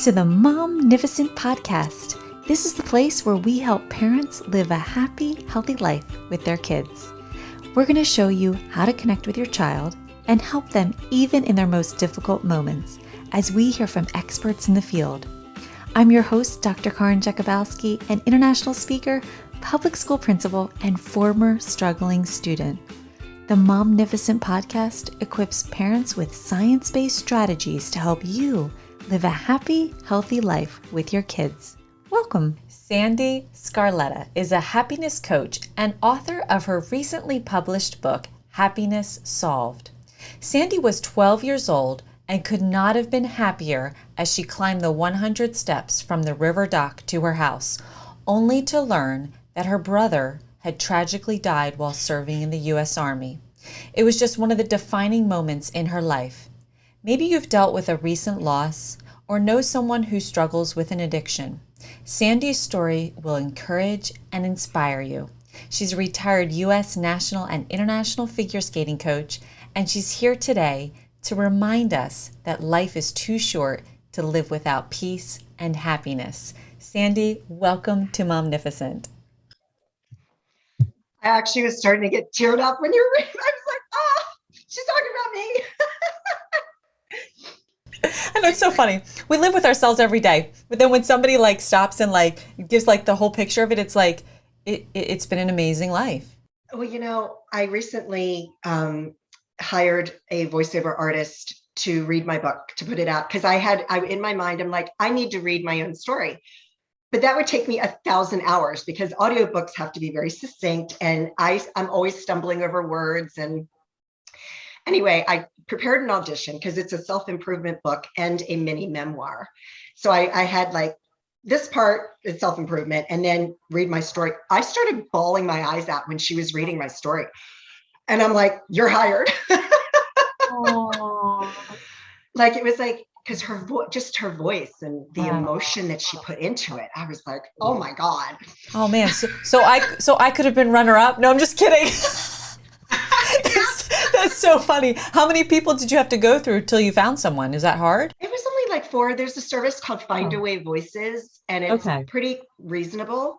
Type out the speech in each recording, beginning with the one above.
to the Momnificent Podcast. This is the place where we help parents live a happy, healthy life with their kids. We're going to show you how to connect with your child and help them even in their most difficult moments as we hear from experts in the field. I'm your host, Dr. Karin Jakubowski, an international speaker, public school principal, and former struggling student. The Momnificent Podcast equips parents with science-based strategies to help you live a happy, healthy life with your kids. Welcome. Sandee Sgarlata is a happiness coach and author of her recently published book, Happiness Solved. Sandee was 12 years old and could not have been happier as she climbed the 100 steps from the river dock to her house, only to learn that her brother had tragically died while serving in the U.S. Army. It was just one of the defining moments in her life. Maybe you've dealt with a recent loss or know someone who struggles with an addiction. Sandee's story will encourage and inspire you. She's a retired U.S. national and international figure skating coach, and she's here today to remind us that life is too short to live without peace and happiness. Sandee, welcome to Momnificent. I actually was starting to get teared up when you were reading. I was like, oh, she's talking about me. I know, it's so funny. We live with ourselves every day. But then when somebody stops and gives the whole picture of it, it's it's been an amazing life. Well, I recently hired a voiceover artist to read my book, to put it out. Because in my mind, I'm like, I need to read my own story. But that would take me 1,000 hours because audiobooks have to be very succinct. And I'm always stumbling over words. And anyway, I prepared an audition because it's a self-improvement book and a mini memoir. So I had this part is self-improvement and then read my story. I started bawling my eyes out when she was reading my story. And I'm like, you're hired. It was because her her voice and the emotion that she put into it, I was like, oh my God. Oh man. So I could have been runner up. No, I'm just kidding. That's so funny. How many people did you have to go through till you found someone? Is that hard? It was only 4. There's a service called Findaway Voices, and it's pretty reasonable.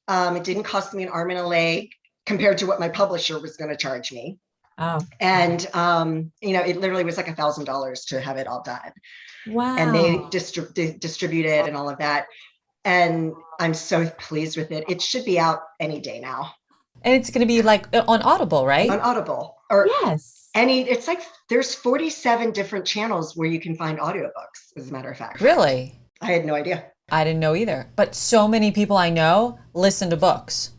It didn't cost me an arm and a leg compared to what my publisher was going to charge me. Oh. And it literally was $1,000 to have it all done. Wow. And they distribute it and all of that. And I'm so pleased with it. It should be out any day now. And it's going to be on Audible, right? On Audible. Or yes. It's there's 47 different channels where you can find audiobooks, as a matter of fact. Really? I had no idea. I didn't know either. But so many people I know listen to books.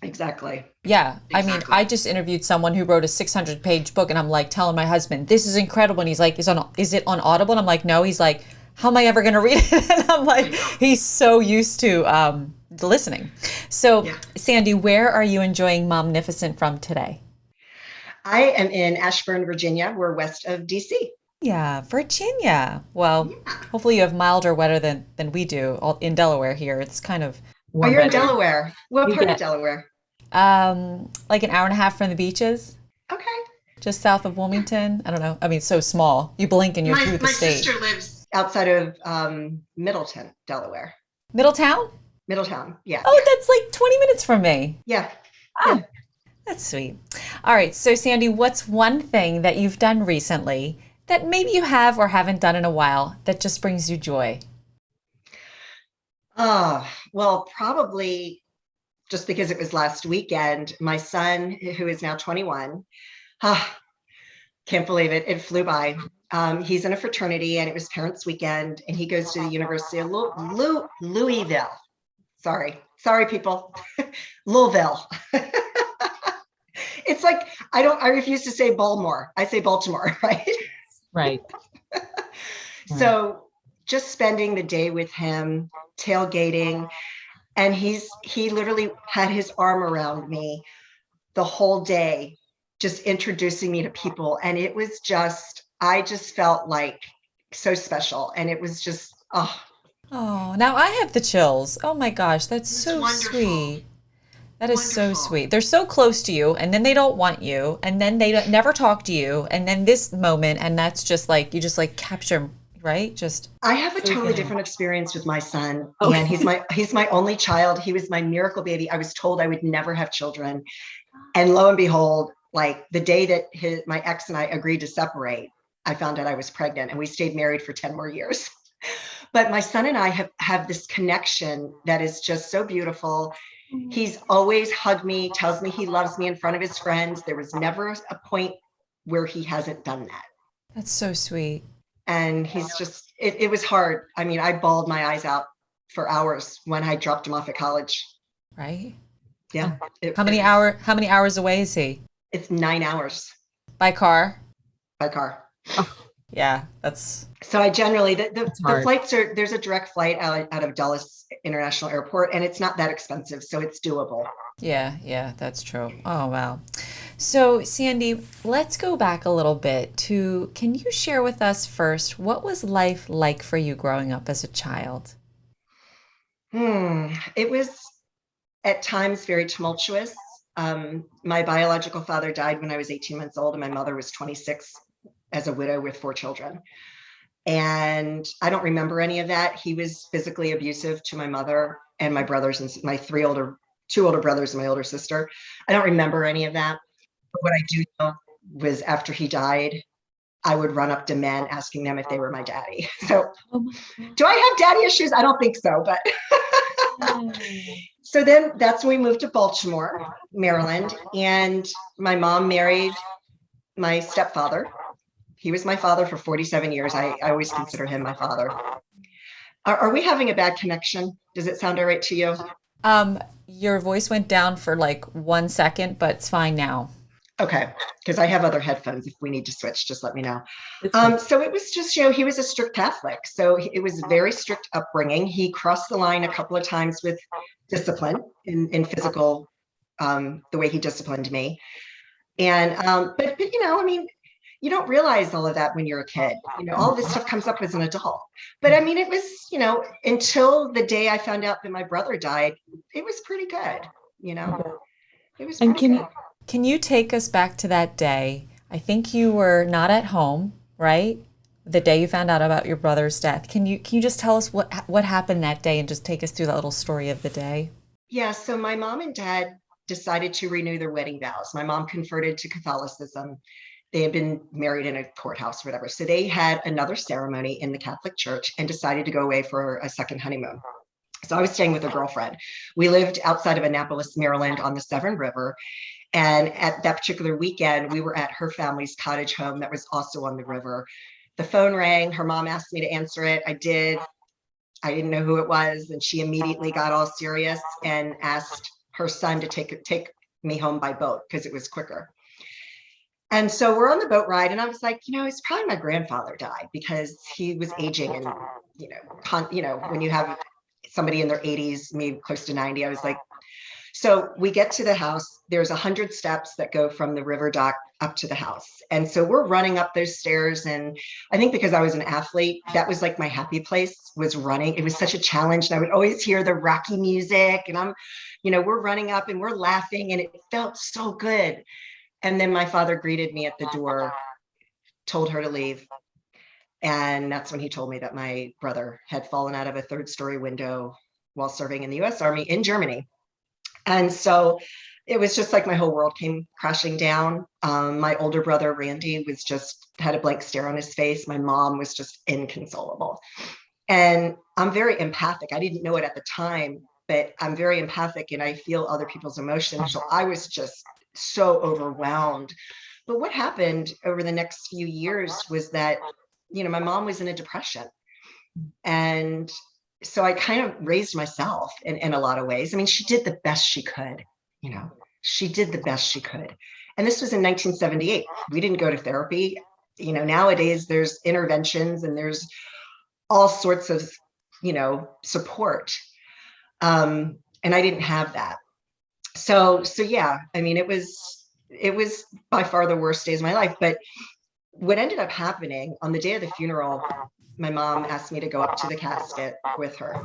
Exactly. Yeah. Exactly. I mean, I just interviewed someone who wrote a 600-page book, and I'm telling my husband, this is incredible. And he's like, is it on Audible? And I'm like, no. He's like, how am I ever going to read it? And I'm like, he's so used to listening. So, yeah. Sandee, where are you enjoying Momnificent from today? I am in Ashburn, Virginia. We're west of DC. Yeah, Virginia. Well, hopefully you have milder weather than we do in Delaware here. It's kind of warm. Oh, you're in Delaware. What part of Delaware? An hour and a half from the beaches. Okay. Just south of Wilmington. I don't know. I mean, it's so small. You blink and you're through the state. My sister lives outside of Middleton, Delaware. Middletown? Middletown, yeah. Oh, that's 20 minutes from me. Yeah. Oh, yeah. That's sweet. All right. So, Sandee, what's one thing that you've done recently that maybe you have or haven't done in a while that just brings you joy? Well, probably just because it was last weekend, my son, who is now 21, can't believe it. It flew by. He's in a fraternity and it was Parents' Weekend and he goes to the University of Louisville. Sorry, people. Louisville. It's I refuse to say Baltimore. I say Baltimore, right? Right. So just spending the day with him, tailgating, and he literally had his arm around me the whole day, just introducing me to people. And it was I just felt so special. And it was just, Oh, now I have the chills. Oh my gosh, that's so wonderful. Sweet. That is so sweet. They're so close to you, and then they don't want you, and then they never talk to you, and then this moment, and that's just you just capture right? Just I have a totally freaking. different experience with my son, Oh, and he's my only child. He was my miracle baby. I was told I would never have children, and lo and behold, like the day that my ex and I agreed to separate, I found out I was pregnant, and we stayed married for 10 more years. But my son and I have this connection that is just so beautiful. He's always hugged me, tells me he loves me in front of his friends. There was never a point where he hasn't done that. that's so sweet. And he's just, it was hard. I mean, I bawled my eyes out for hours when I dropped him off at college. Right? Yeah, Oh. How many hours away is he? it's 9 hours By car? by car. Oh, yeah, that's So I generally, the hard. flights are, there's a direct flight out of Dulles International Airport, and it's not that expensive. So it's doable. Yeah, yeah, that's true. Oh, wow. So, Sandee, let's go back a little bit to, can you share with us first, what was life like for you growing up as a child? It was at times very tumultuous. My biological father died when I was 18 months old, and my mother was 26 as a widow with 4 children. And I don't remember any of that. He was physically abusive to my mother and my brothers and my two older brothers and my older sister. I don't remember any of that. But what I do know was after he died, I would run up to men asking them if they were my daddy. So Oh my God. do I have daddy issues? I don't think so, but so then that's when we moved to Baltimore, Maryland, and my mom married my stepfather. He was my father for 47 years. I always consider him my father. Are we having a bad connection? Does it sound all right to you? Your voice went down for like 1 second, but it's fine now. Okay, because I have other headphones. If we need to switch, just let me know. It's fine. So it was just, he was a strict Catholic. So it was a very strict upbringing. He crossed the line a couple of times with discipline in physical, the way he disciplined me. And, but, I mean, you don't realize all of that when you're a kid. All of this stuff comes up as an adult. But I mean, it was, until the day I found out that my brother died, it was pretty good. You know, it was And pretty good. can you take us back to that day? I think you were not at home, right? The day you found out about your brother's death. Can you just tell us what happened that day and just take us through that little story of the day? Yeah. So my mom and dad decided to renew their wedding vows. My mom converted to Catholicism. They had been married in a courthouse or whatever. So they had another ceremony in the Catholic Church and decided to go away for a second honeymoon. So I was staying with a girlfriend. We lived outside of Annapolis, Maryland on the Severn River. And at that particular weekend, we were at her family's cottage home that was also on the river. The phone rang. Her mom asked me to answer it. I did. I didn't know who it was. And she immediately got all serious and asked her son to take me home by boat because it was quicker. And so we're on the boat ride, and I was like, it's probably my grandfather died because he was aging, and when you have somebody in their 80s, maybe close to 90, I was like, so we get to the house. There's 100 steps that go from the river dock up to the house, and so we're running up those stairs. And I think because I was an athlete, that was like my happy place, was running. It was such a challenge, and I would always hear the Rocky music, and we're running up and we're laughing, and it felt so good. And then my father greeted me at the door, told her to leave. And that's when he told me that my brother had fallen out of a third-story window while serving in the US Army in Germany. And so it was just like my whole world came crashing down. My older brother, Randy, had a blank stare on his face. My mom was just inconsolable. And I'm very empathic. I didn't know it at the time, but I'm very empathic and I feel other people's emotions. So I was just so overwhelmed. But what happened over the next few years was that, my mom was in a depression. And so I kind of raised myself in a lot of ways. I mean, she did the best she could, she did the best she could. And this was in 1978. We didn't go to therapy. Nowadays there's interventions and there's all sorts of, support. And I didn't have that. So yeah, I mean, it was by far the worst days of my life. But what ended up happening on the day of the funeral, my mom asked me to go up to the casket with her.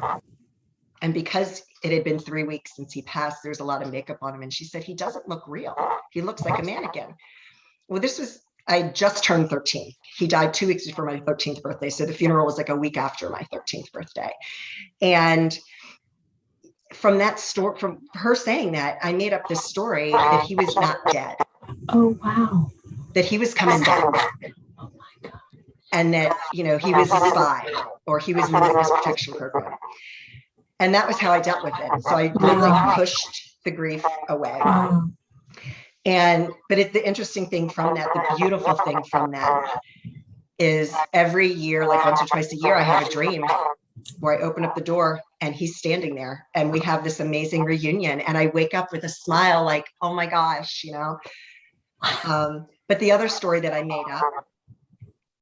And because it had been 3 weeks since he passed, there's a lot of makeup on him. And she said, he doesn't look real. He looks like a mannequin. Well, I just turned 13. he died 2 weeks before my 13th birthday. So the funeral was like a week after my 13th birthday. And from that story, from her saying that, I made up this story that he was not dead. Oh, wow. That he was coming back. Oh my God. And that, he was a spy, or he was in the witness protection program. And that was how I dealt with it. So I really pushed the grief away. But the interesting thing from that, the beautiful thing from that, is every year, like once or twice a year, I have a dream where I open up the door and he's standing there and we have this amazing reunion. And I wake up with a smile like, oh my gosh, But the other story that I made up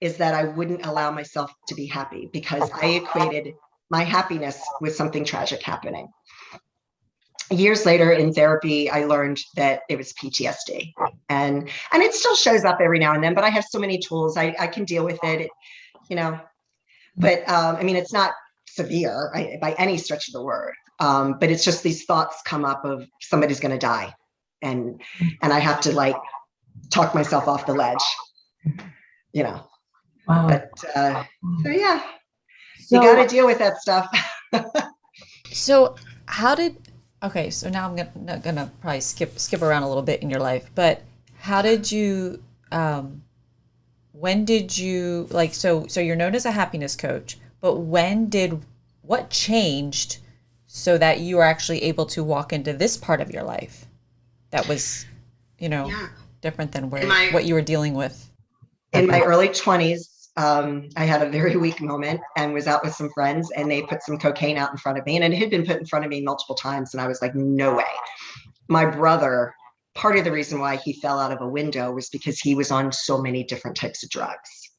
is that I wouldn't allow myself to be happy because I equated my happiness with something tragic happening. Years later in therapy, I learned that it was PTSD, and it still shows up every now and then, but I have so many tools. I can deal with it, but it's not severe by any stretch of the word. But it's just these thoughts come up of somebody's going to die. And I have to like talk myself off the ledge, Wow. But so yeah, you got to deal with that stuff. So so now I'm gonna probably skip around a little bit in your life, but how did you, when did you, like, so you're known as a happiness coach, but what changed so that you were actually able to walk into this part of your life that was, different than what you were dealing with? In my early 20s, I had a very weak moment and was out with some friends, and they put some cocaine out in front of me, and it had been put in front of me multiple times. And I was like, no way. My brother, part of the reason why he fell out of a window was because he was on so many different types of drugs.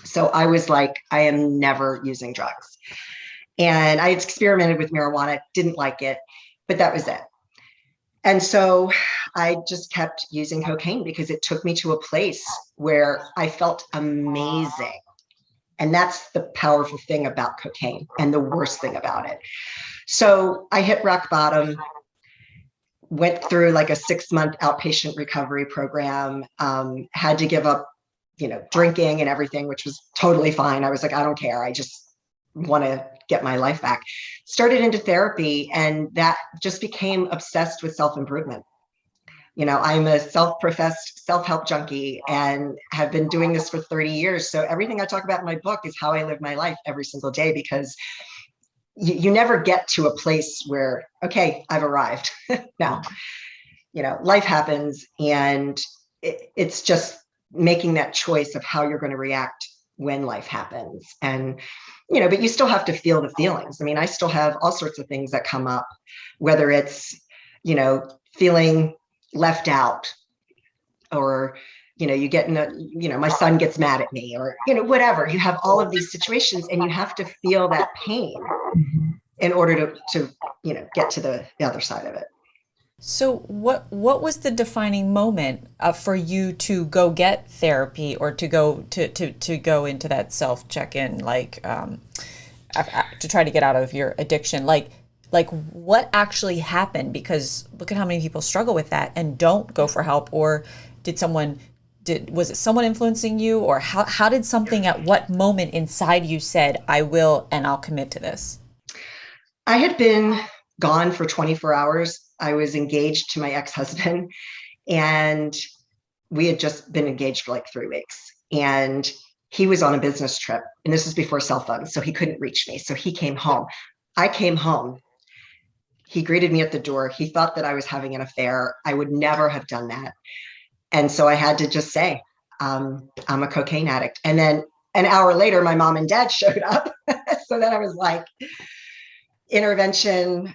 So I was like, I am never using drugs. And I had experimented with marijuana, didn't like it, but that was it. And so I just kept using cocaine because it took me to a place where I felt amazing. And that's the powerful thing about cocaine and the worst thing about it. So I hit rock bottom, went through like a 6-month outpatient recovery program, had to give up, drinking and everything, which was totally fine. I was like, I don't care. I just want to get my life back. Started into therapy, and that just became obsessed with self-improvement. I'm a self-professed self-help junkie and have been doing this for 30 years. So everything I talk about in my book is how I live my life every single day, because you never get to a place where, okay, I've arrived. No, life happens, and it's just making that choice of how you're going to react when life happens. And but you still have to feel the feelings. I still have all sorts of things that come up, whether it's, feeling left out, or, you get in my son gets mad at me, or, whatever. You have all of these situations, and you have to feel that pain in order to get to the other side of it. So what was the defining moment for you to go get therapy, or to go to go into that self check-in, like to try to get out of your addiction? Like what actually happened? Because look at how many people struggle with that and don't go for help. Or was it someone influencing you, or how did something at what moment inside you said, I will, and I'll commit to this? I had been gone for 24 hours. I was engaged to my ex-husband, and we had just been engaged for like 3 weeks, and he was on a business trip, and this was before cell phones, so he couldn't reach me. So he came home. I came home. He greeted me at the door. He thought that I was having an affair. I would never have done that. And so I had to just say, I'm a cocaine addict. And then an hour later, my mom and dad showed up. So then I was like, intervention.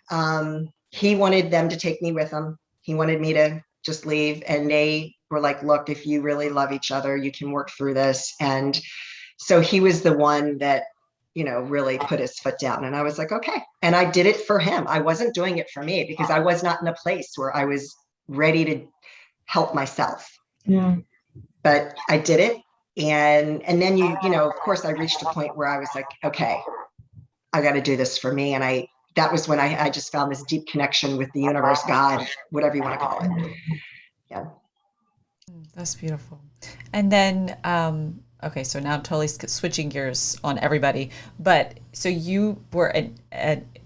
He wanted them to take me with him. He wanted me to just leave. And they were like, look, if you really love each other, you can work through this. And so he was the one that, really put his foot down. And I was like, okay. And I did it for him. I wasn't doing it for me, because I was not in a place where I was ready to help myself. Yeah. But I did it. And then of course I reached a point where I was like, okay, I got to do this for me. And that was when I just found this deep connection with the universe, God, whatever you want to call it. Yeah. That's beautiful. And then, Okay, so now I'm totally switching gears on everybody. But so you were an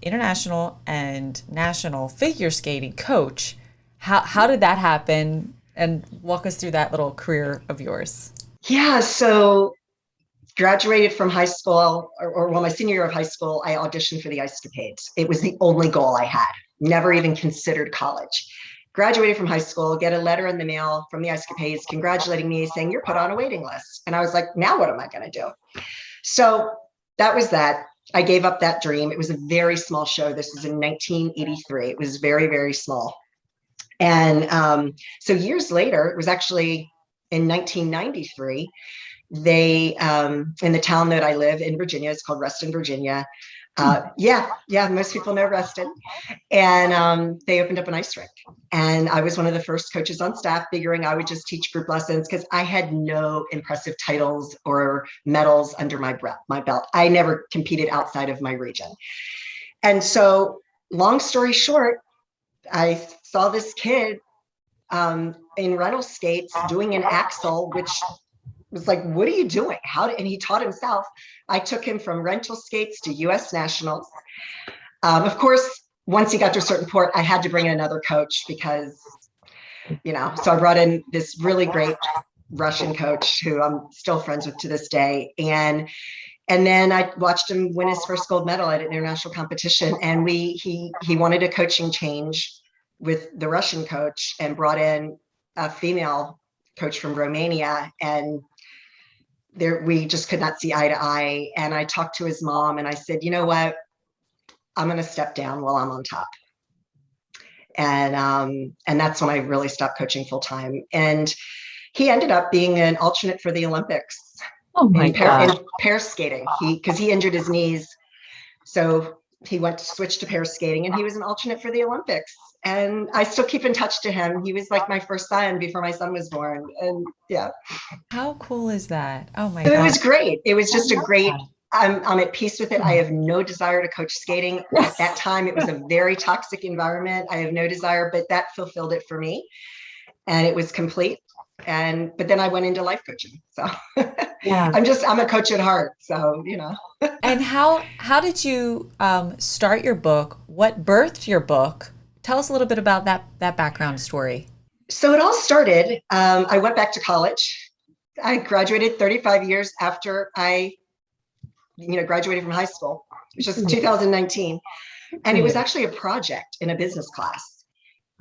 international and national figure skating coach. How did that happen? And walk us through that little career of yours. Yeah, so graduated from high school, or well, my senior year of high school, I auditioned for the Ice Capades. It was the only goal I had, never even considered college. Graduated from high school, get a letter in the mail from the Ice Capades congratulating me, saying you're put on a waiting list. And I was like, now what am I going to do? So that was that. I gave up that dream. It was a very small show. This was in 1983. It was very, very small. And so years later, it was actually in 1993, they in the town that I live in Virginia, it's called Reston, Virginia. Yeah, most people know Reston. And they opened up an ice rink. And I was one of the first coaches on staff, figuring I would just teach group lessons because I had no impressive titles or medals under my belt. I never competed outside of my region. And so, long story short, I saw this kid in rental skates doing an axel, which was like, what are you doing? And he taught himself. I took him from rental skates to US nationals. Of course, once he got to a certain point, I had to bring in another coach because, so I brought in this really great Russian coach who I'm still friends with to this day. And then I watched him win his first gold medal at an international competition. And he wanted a coaching change with the Russian coach and brought in a female coach from Romania. And we just could not see eye to eye. And I talked to his mom and I said, you know what? I'm going to step down while I'm on top. And that's when I really stopped coaching full time. And he ended up being an alternate for the Olympics. Oh my God. In pair skating, because he injured his knees. So he switched to pair skating and he was an alternate for the Olympics. And I still keep in touch to him. He was like my first son before my son was born. And yeah. How cool is that? Oh my God. It was great. It was just a great, I'm at peace with it. I have no desire to coach skating. At that time, it was a very toxic environment. I have no desire, but that fulfilled it for me. And it was complete. But then I went into life coaching. So yeah, I'm a coach at heart. So, And how did you start your book? What birthed your book? Tell us a little bit about that background story. So it all started, I went back to college. I graduated 35 years after I, graduated from high school, which was 2019. And it was actually a project in a business class.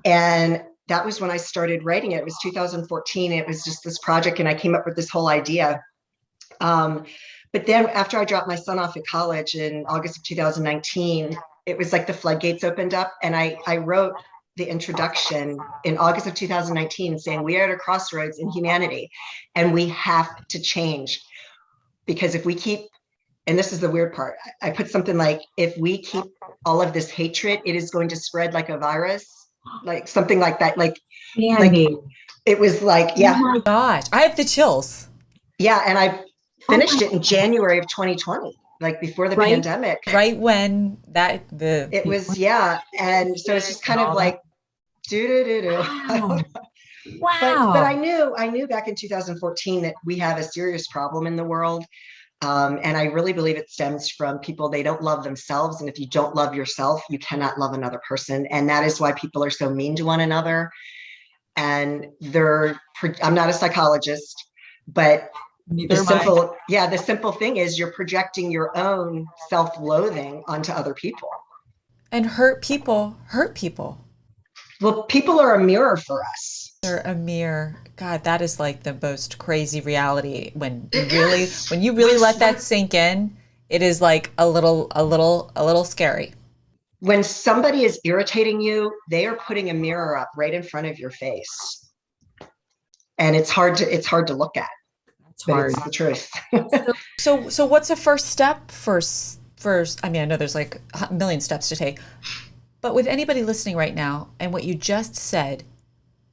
And that was when I started writing it. It was 2014. It was just this project and I came up with this whole idea. But then after I dropped my son off at college in August of 2019, it was like the floodgates opened up and I wrote the introduction in August of 2019 saying we are at a crossroads in humanity and we have to change because if we keep, and this is the weird part, I put something like, if we keep all of this hatred, it is going to spread like a virus, like something like that. Like it was like, yeah. Oh my gosh, I have the chills. Yeah. And I finished it in January of 2020. Like before the pandemic. Right when it was, yeah. And so it's just kind of like, Wow. But I knew back in 2014 that we have a serious problem in the world. And I really believe it stems from people, they don't love themselves. And if you don't love yourself, you cannot love another person. And that is why people are so mean to one another. And I'm not a psychologist, but the simple thing is you're projecting your own self-loathing onto other people. And hurt people hurt people. Well, people are a mirror for us. They're a mirror. God, that is like the most crazy reality. When you really let that sink in, it is like a little scary. When somebody is irritating you, they are putting a mirror up right in front of your face. And it's hard to look at. But it's the truth. So what's the first step? First, I mean, I know there's like a million steps to take, but with anybody listening right now and what you just said,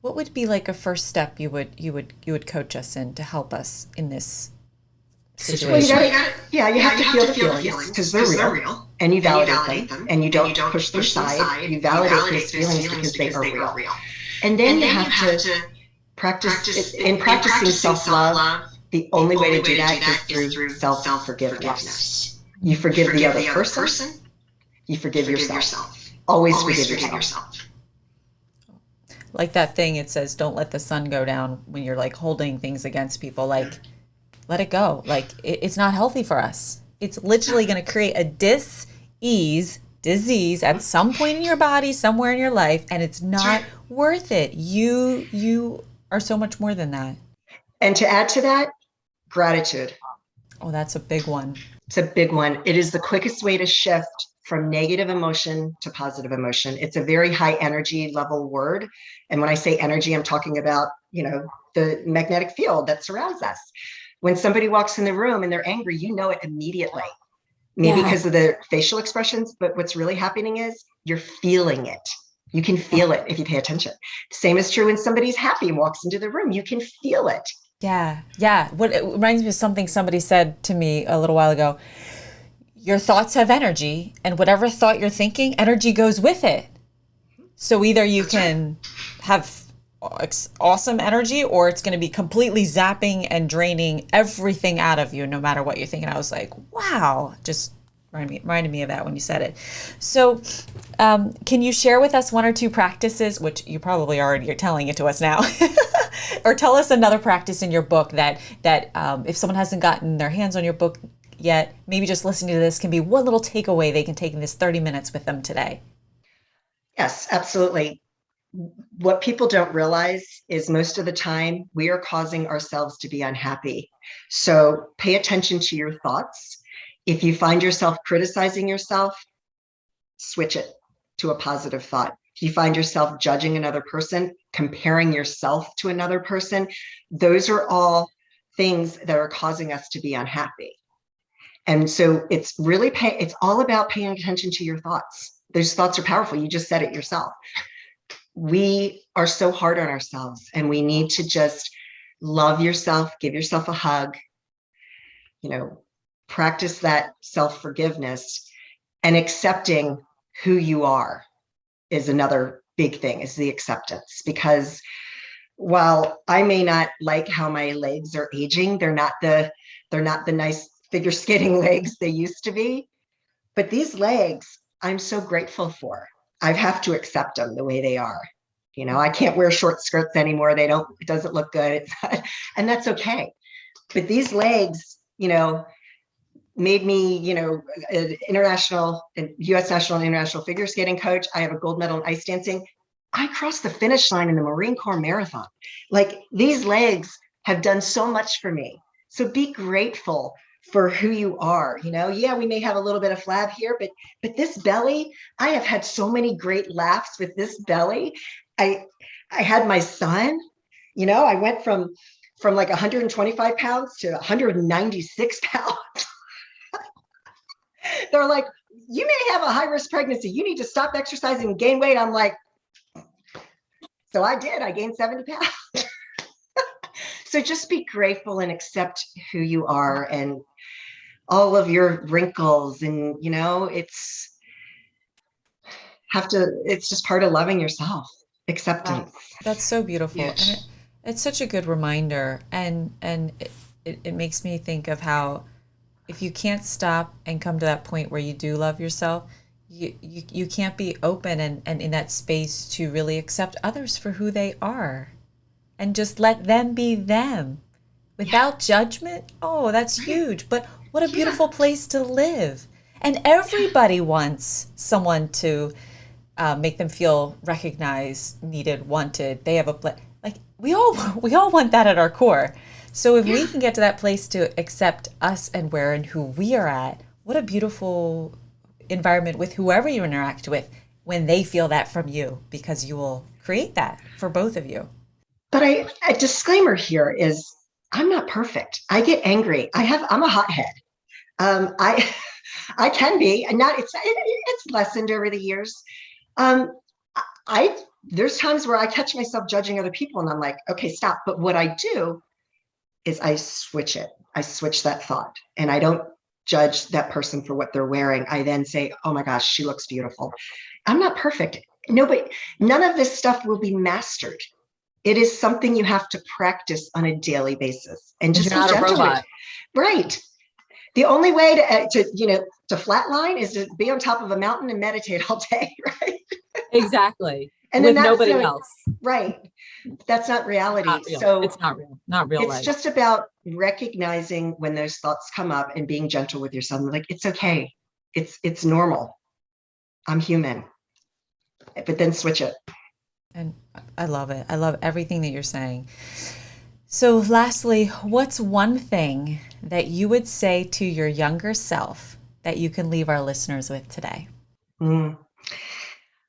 what would be like a first step you would coach us in to help us in this situation? Well, you have to feel the feelings because they're real, and you validate them, and you don't push them aside. You validate those feelings because they are real. And then you have to practicing self-love. The The only way only to do way to do that is that is through through self-forgiveness. self-forgiveness. You You forgive the forgive other the other person, person, you you forgive forgive yourself. yourself. Always Always forgive forgive yourself. yourself. Like that thing, it says, don't let the sun go down when you're like holding things against people. Like, let it go. Like, it's not healthy for us. It's literally going to create a disease at some point in your body, somewhere in your life, and it's not worth it. You are so much more than that. And to add to that, gratitude. Oh, that's a big one. It's a big one. It is the quickest way to shift from negative emotion to positive emotion. It's a very high energy level word. And when I say energy, I'm talking about, the magnetic field that surrounds us. When somebody walks in the room and they're angry, you know it immediately. Maybe because of the facial expressions, but what's really happening is you're feeling it. You can feel it if you pay attention. Same is true when somebody's happy and walks into the room. You can feel it. Yeah, yeah. What it reminds me of something somebody said to me a little while ago. Your thoughts have energy, and whatever thought you're thinking, energy goes with it. So either you can have awesome energy, or it's going to be completely zapping and draining everything out of you, no matter what you're thinking. I was like, wow, just reminded me of that when you said it. So can you share with us one or two practices, which you probably already are telling it to us now, or tell us another practice in your book that if someone hasn't gotten their hands on your book yet, maybe just listening to this can be one little takeaway they can take in this 30 minutes with them today. Yes, absolutely. What people don't realize is most of the time we are causing ourselves to be unhappy. So pay attention to your thoughts. If you find yourself criticizing yourself, switch it to a positive thought. If you find yourself judging another person, comparing yourself to another person, those are all things that are causing us to be unhappy. And so it's all about paying attention to your thoughts. Those thoughts are powerful. You just said it yourself. We are so hard on ourselves, and we need to just love yourself, give yourself a hug, practice that self-forgiveness, and accepting who you are is another big thing, is the acceptance. Because while I may not like how my legs are aging, they're not the nice figure skating legs they used to be. But these legs, I'm so grateful for. I have to accept them the way they are. I can't wear short skirts anymore. It doesn't look good. And that's okay. But these legs, made me, an international, US national and international figure skating coach. I have a gold medal in ice dancing. I crossed the finish line in the Marine Corps Marathon. Like, these legs have done so much for me. So be grateful for who you are. Yeah, we may have a little bit of flab here, but this belly, I have had so many great laughs with this belly. I had my son, I went from like 125 pounds to 196 pounds. They're like, you may have a high risk pregnancy. You need to stop exercising and gain weight. I'm like, so I did. I gained 70 pounds. So just be grateful and accept who you are and all of your wrinkles. And, it's just part of loving yourself. Acceptance. That's so beautiful. And Yes. it's such a good reminder. And it makes me think of how if you can't stop and come to that point where you do love yourself, you can't be open and in that space to really accept others for who they are and just let them be them without judgment. Oh, that's huge. But what a beautiful place to live. And everybody wants someone to make them feel recognized, needed, wanted. They have a like we all want that at our core. So if we can get to that place to accept us and where and who we are at, what a beautiful environment with whoever you interact with when they feel that from you, because you will create that for both of you. But a disclaimer here is I'm not perfect. I get angry. I'm a hothead. I I can be, and not it's lessened over the years. Um, I There's times where I catch myself judging other people, and I'm like, okay, stop. But what I do is I switch it. I switch that thought, and I don't judge that person for what they're wearing. I then say, oh my gosh, she looks beautiful. I'm not perfect. Nobody, none of this stuff will be mastered. It is something you have to practice on a daily basis and just you're be not a gentle with robot. it. Right. The only way to flatline is to be on top of a mountain and meditate all day, right? Exactly. And then With that's nobody else. right. That's not reality. Not real. So It's not real it's life. just about recognizing when those thoughts come up and being gentle with yourself. Like, it's okay. It's normal. I'm human. But then switch it. And I love it. I love everything that you're saying. So, lastly, what's one thing that you would say to your younger self that you can leave our listeners with today? I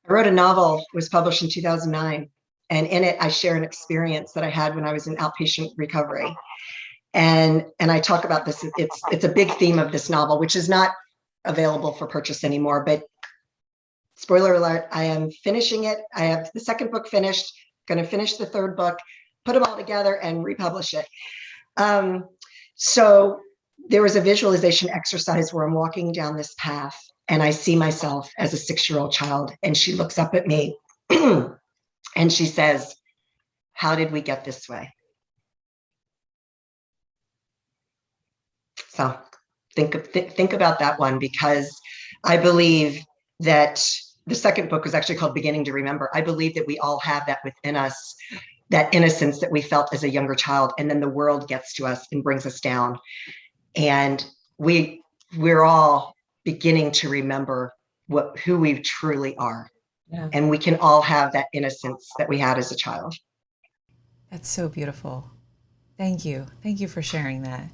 wrote a novel, was published in 2009. And in it, I share an experience that I had when I was in outpatient recovery. And I talk about this. It's a big theme of this novel, which is not available for purchase anymore. But spoiler alert, I am finishing it. I have the second book finished, going to finish the third book, put them all together and republish it. So there was a visualization exercise where I'm walking down this path and I see myself as a 6-year-old child. And she looks up at me and she says, "How did we get this way?" So think about that one, because I believe that the second book was actually called Beginning to Remember. I believe that we all have that within us, that innocence that we felt as a younger child, and then the world gets to us and brings us down. And we're all beginning to remember who we truly are. Yeah. And we can all have that innocence that we had as a child. That's so beautiful. Thank you. Thank you for sharing that.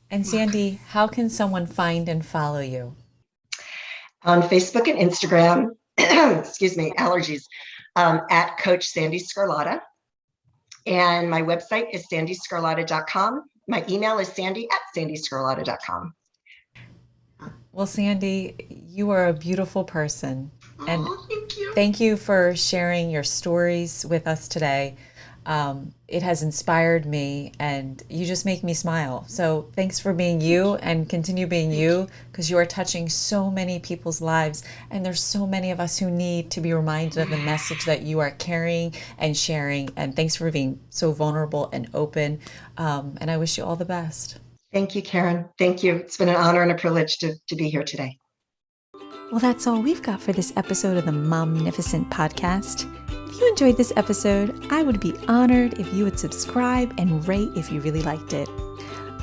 And Sandee, how can someone find and follow you? On Facebook and Instagram, excuse me, allergies, at Coach Sandee Sgarlata. And my website is sandeesgarlata.com. My email is sandy@sandeesgarlata.com. Well, Sandee, you are a beautiful person. And thank you. thank you for sharing your stories with us today. It has inspired me, and you just make me smile. So thanks for being you, and continue being you, because you are touching so many people's lives. And there's so many of us who need to be reminded of the message that you are carrying and sharing. And thanks for being so vulnerable and open. And I wish you all the best. Thank you, Karen. Thank you. It's been an honor and a privilege to be here today. Well, that's all we've got for this episode of the Momnificent Podcast. If you enjoyed this episode, I would be honored if you would subscribe and rate if you really liked it.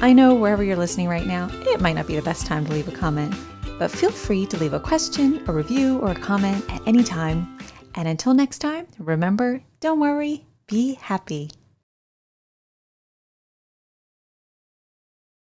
I know wherever you're listening right now, it might not be the best time to leave a comment, but feel free to leave a question, a review, or a comment at any time. And until next time, remember, don't worry, be happy.